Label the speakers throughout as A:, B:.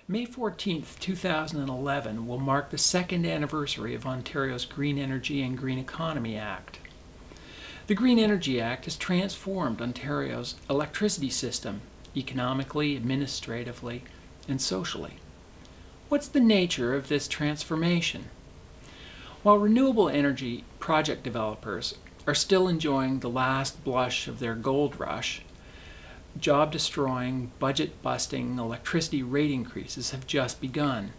A: May 14, 2011 will mark the second anniversary of Ontario's Green Energy and Green Economy Act. The Green Energy Act has transformed Ontario's electricity system economically, administratively, and socially. What's the nature of this transformation? While renewable energy project developers are still enjoying the last blush of their gold rush, job-destroying, budget-busting electricity rate increases have just begun.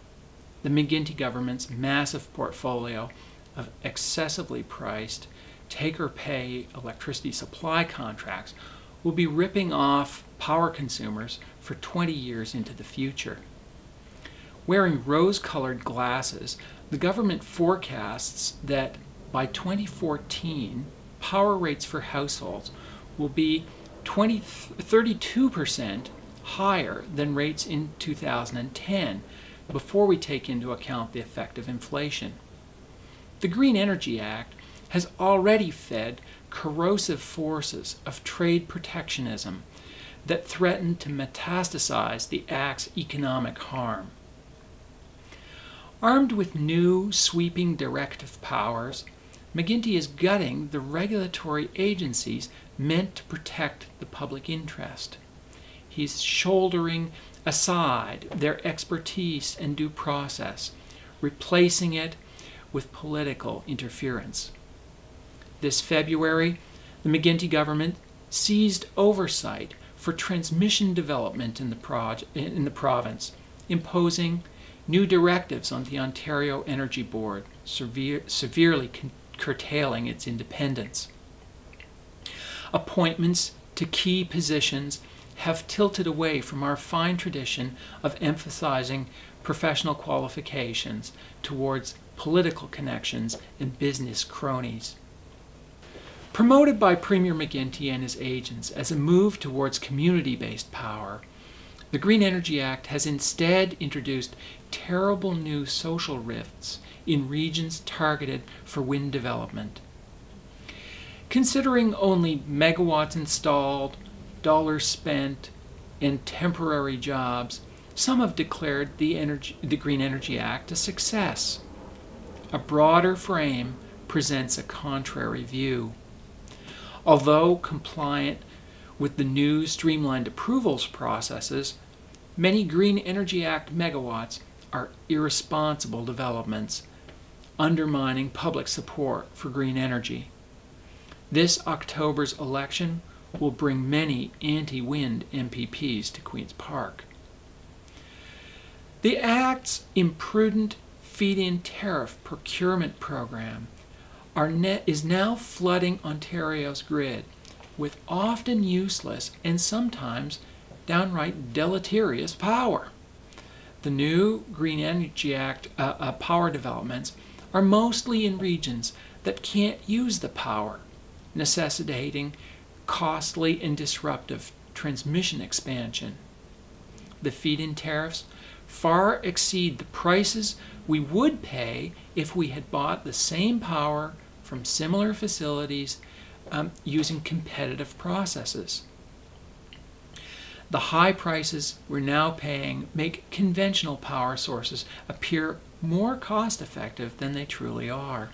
A: The McGuinty government's massive portfolio of excessively priced, take-or-pay electricity supply contracts will be ripping off power consumers for 20 years into the future. Wearing rose-colored glasses, the government forecasts that by 2014, power rates for households will be 32% higher than rates in 2010, before we take into account the effect of inflation. The Green Energy Act has already fed corrosive forces of trade protectionism that threaten to metastasize the Act's economic harm. Armed with new, sweeping directive powers, McGuinty is gutting the regulatory agencies meant to protect the public interest. He's shouldering aside their expertise and due process, replacing it with political interference. This February, the McGuinty government seized oversight for transmission development in the province, imposing new directives on the Ontario Energy Board, severely curtailing its independence. Appointments to key positions have tilted away from our fine tradition of emphasizing professional qualifications towards political connections and business cronies. Promoted by Premier McGuinty and his agents as a move towards community-based power, the Green Energy Act has instead introduced terrible new social rifts in regions targeted for wind development. Considering only megawatts installed, dollars spent, and temporary jobs, some have declared the Green Energy Act a success. A broader frame presents a contrary view. Although compliant with the new streamlined approvals processes, many Green Energy Act megawatts are irresponsible developments, undermining public support for green energy. This October's election will bring many anti-wind MPPs to Queen's Park. The Act's imprudent feed-in tariff procurement program is now flooding Ontario's grid with often useless and sometimes downright deleterious power. The new Green Energy Act power developments are mostly in regions that can't use the power, necessitating costly and disruptive transmission expansion. The feed-in tariffs far exceed the prices we would pay if we had bought the same power from similar facilities using competitive processes. The high prices we're now paying make conventional power sources appear more cost-effective than they truly are.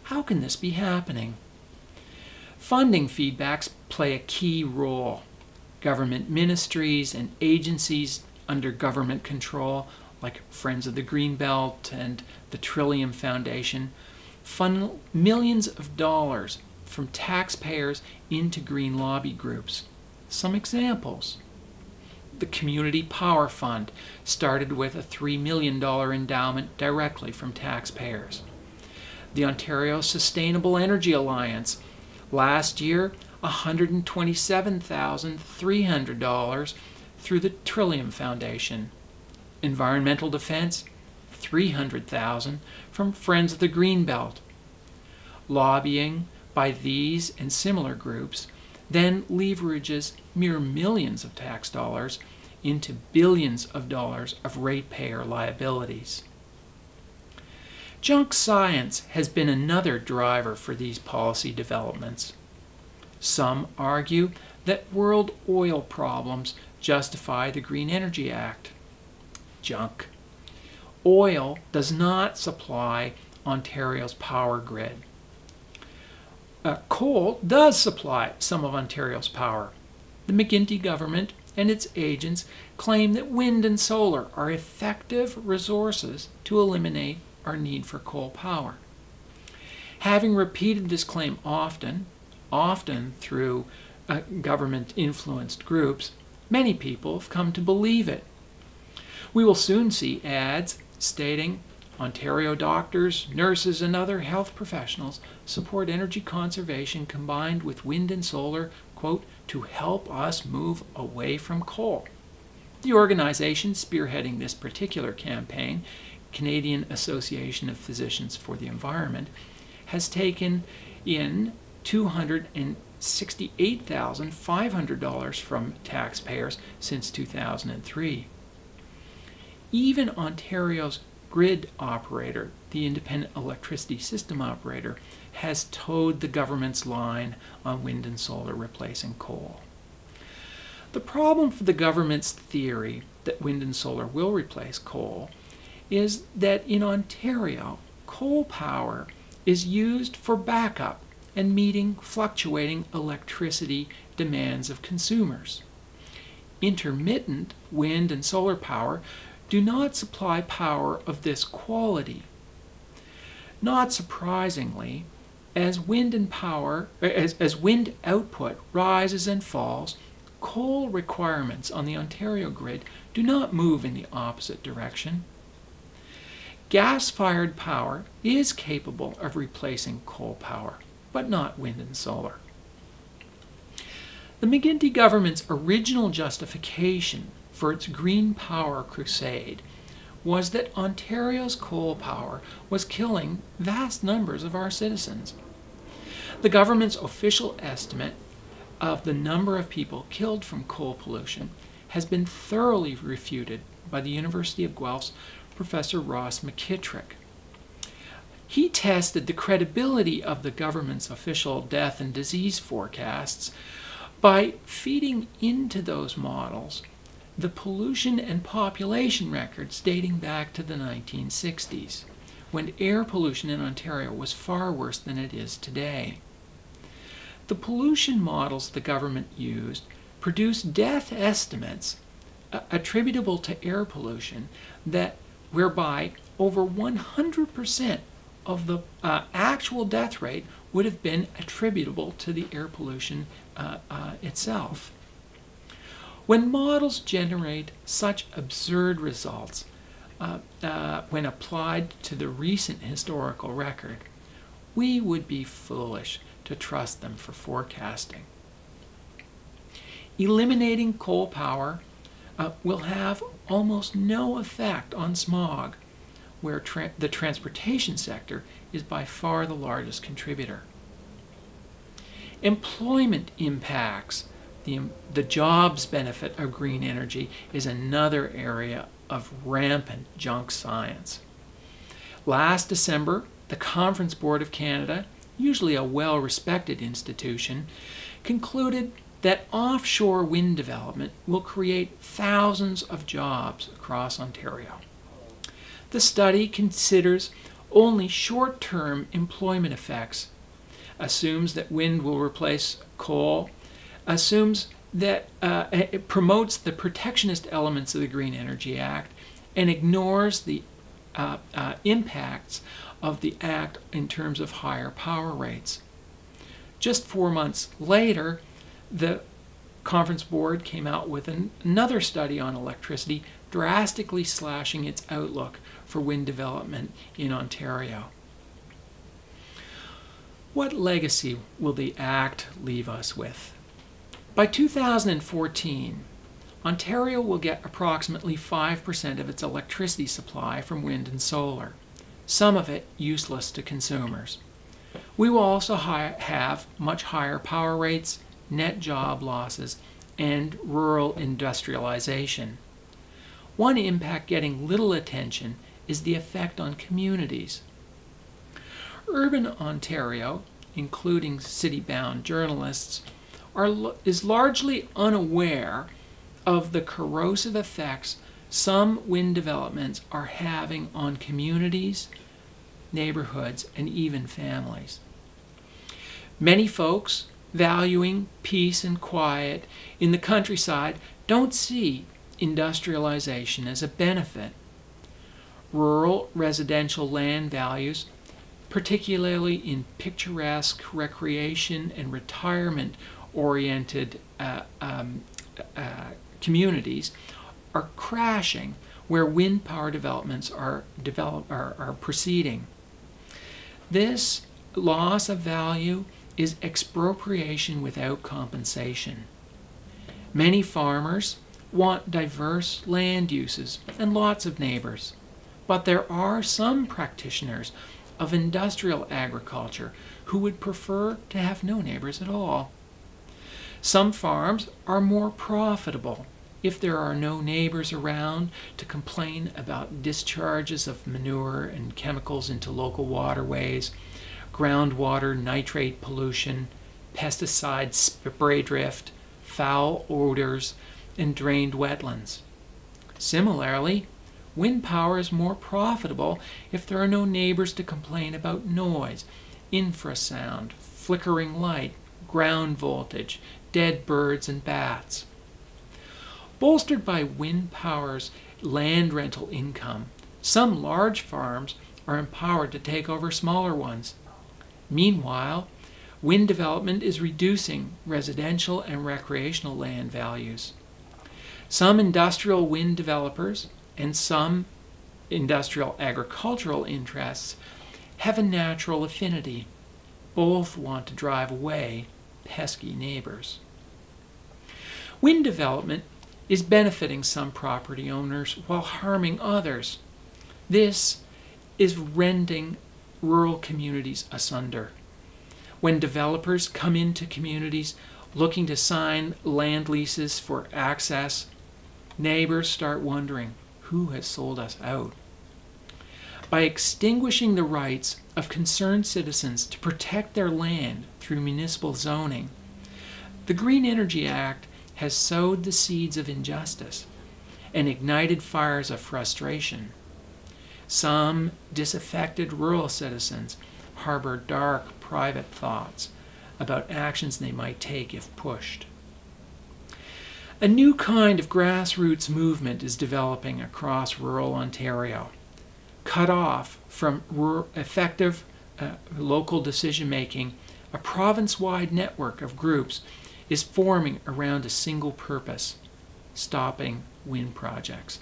A: How can this be happening? Funding feedbacks play a key role. Government ministries and agencies under government control, like Friends of the Greenbelt and the Trillium Foundation, funnel millions of dollars from taxpayers into green lobby groups. Some examples. The Community Power Fund started with a $3 million endowment directly from taxpayers. The Ontario Sustainable Energy Alliance, last year $127,300 through the Trillium Foundation. Environmental Defense, $300,000 from Friends of the Greenbelt. Lobbying by these and similar groups then leverages mere millions of tax dollars into billions of dollars of ratepayer liabilities. Junk science has been another driver for these policy developments. Some argue that world oil problems justify the Green Energy Act. junk. Oil does not supply Ontario's power grid. Coal does supply some of Ontario's power. The McGuinty government and its agents claim that wind and solar are effective resources to eliminate our need for coal power. Having repeated this claim often through government-influenced groups, many people have come to believe it. We will soon see ads stating Ontario doctors, nurses, and other health professionals support energy conservation combined with wind and solar, quote, to help us move away from coal. The organization spearheading this particular campaign, Canadian Association of Physicians for the Environment, has taken in $268,500 from taxpayers since 2003. Even Ontario's grid operator, the Independent Electricity System Operator, has towed the government's line on wind and solar replacing coal. The problem for the government's theory that wind and solar will replace coal is that in Ontario, coal power is used for backup and meeting fluctuating electricity demands of consumers. Intermittent wind and solar power do not supply power of this quality. Not surprisingly, as wind output rises and falls, coal requirements on the Ontario grid do not move in the opposite direction. Gas-fired power is capable of replacing coal power, but not wind and solar. The McGuinty government's original justification for its green power crusade was that Ontario's coal power was killing vast numbers of our citizens. The government's official estimate of the number of people killed from coal pollution has been thoroughly refuted by the University of Guelph's Professor Ross McKittrick. He tested the credibility of the government's official death and disease forecasts by feeding into those models the pollution and population records dating back to the 1960s, when air pollution in Ontario was far worse than it is today. The pollution models the government used produced death estimates attributable to air pollution whereby over 100% of the actual death rate would have been attributable to the air pollution itself. When models generate such absurd results when applied to the recent historical record, we would be foolish to trust them for forecasting. Eliminating coal power will have almost no effect on smog, where the transportation sector is by far the largest contributor. Employment impacts, the jobs benefit of green energy, is another area of rampant junk science. Last December, the Conference Board of Canada, usually a well-respected institution, concluded that offshore wind development will create thousands of jobs across Ontario. The study considers only short-term employment effects, assumes that wind will replace coal, assumes that it promotes the protectionist elements of the Green Energy Act, and ignores the impacts of the Act in terms of higher power rates. Just 4 months later, the Conference Board came out with another study on electricity, drastically slashing its outlook for wind development in Ontario. What legacy will the Act leave us with? By 2014, Ontario will get approximately 5% of its electricity supply from wind and solar, some of it useless to consumers. We will also have much higher power rates, net job losses, and rural industrialization. One impact getting little attention is the effect on communities. Urban Ontario, including city-bound journalists, is largely unaware of the corrosive effects some wind developments are having on communities, neighborhoods, and even families. Many folks valuing peace and quiet in the countryside don't see industrialization as a benefit. Rural residential land values, particularly in picturesque recreation and retirement-oriented communities, are crashing where wind power developments are proceeding. This loss of value is expropriation without compensation. Many farmers want diverse land uses and lots of neighbors, but there are some practitioners of industrial agriculture who would prefer to have no neighbors at all. Some farms are more profitable if there are no neighbors around to complain about discharges of manure and chemicals into local waterways, groundwater nitrate pollution, pesticide spray drift, foul odors, and drained wetlands. Similarly, wind power is more profitable if there are no neighbors to complain about noise, infrasound, flickering light, ground voltage, dead birds and bats. Bolstered by wind power's land rental income, some large farms are empowered to take over smaller ones. Meanwhile, wind development is reducing residential and recreational land values. Some industrial wind developers and some industrial agricultural interests have a natural affinity. Both want to drive away pesky neighbors. Wind development is benefiting some property owners while harming others. This is rending rural communities asunder. When developers come into communities looking to sign land leases for access, neighbors start wondering, who has sold us out? By extinguishing the rights of concerned citizens to protect their land through municipal zoning, the Green Energy Act has sowed the seeds of injustice and ignited fires of frustration. Some disaffected rural citizens harbor dark private thoughts about actions they might take if pushed. A new kind of grassroots movement is developing across rural Ontario. Cut off from effective local decision-making, a province-wide network of groups is forming around a single purpose: stopping wind projects.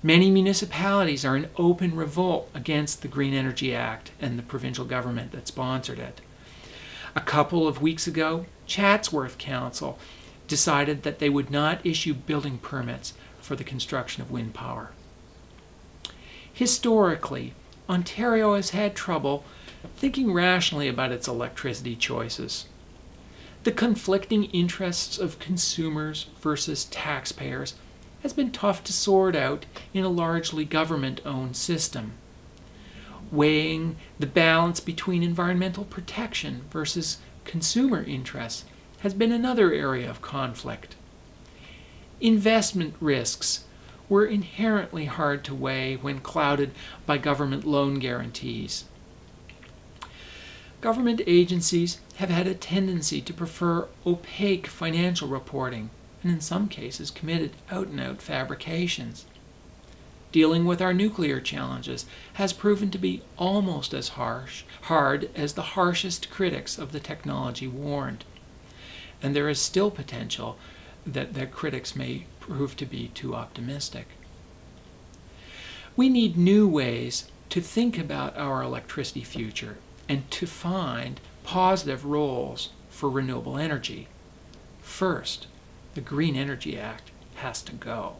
A: Many municipalities are in open revolt against the Green Energy Act and the provincial government that sponsored it. A couple of weeks ago, Chatsworth Council decided that they would not issue building permits for the construction of wind power. Historically, Ontario has had trouble thinking rationally about its electricity choices. The conflicting interests of consumers versus taxpayers has been tough to sort out in a largely government-owned system. Weighing the balance between environmental protection versus consumer interests has been another area of conflict. Investment risks were inherently hard to weigh when clouded by government loan guarantees. Government agencies have had a tendency to prefer opaque financial reporting and in some cases committed out-and-out fabrications. Dealing with our nuclear challenges has proven to be almost as hard as the harshest critics of the technology warned. And there is still potential that the critics may prove to be too optimistic. We need new ways to think about our electricity future and to find positive roles for renewable energy. First, the Green Energy Act has to go.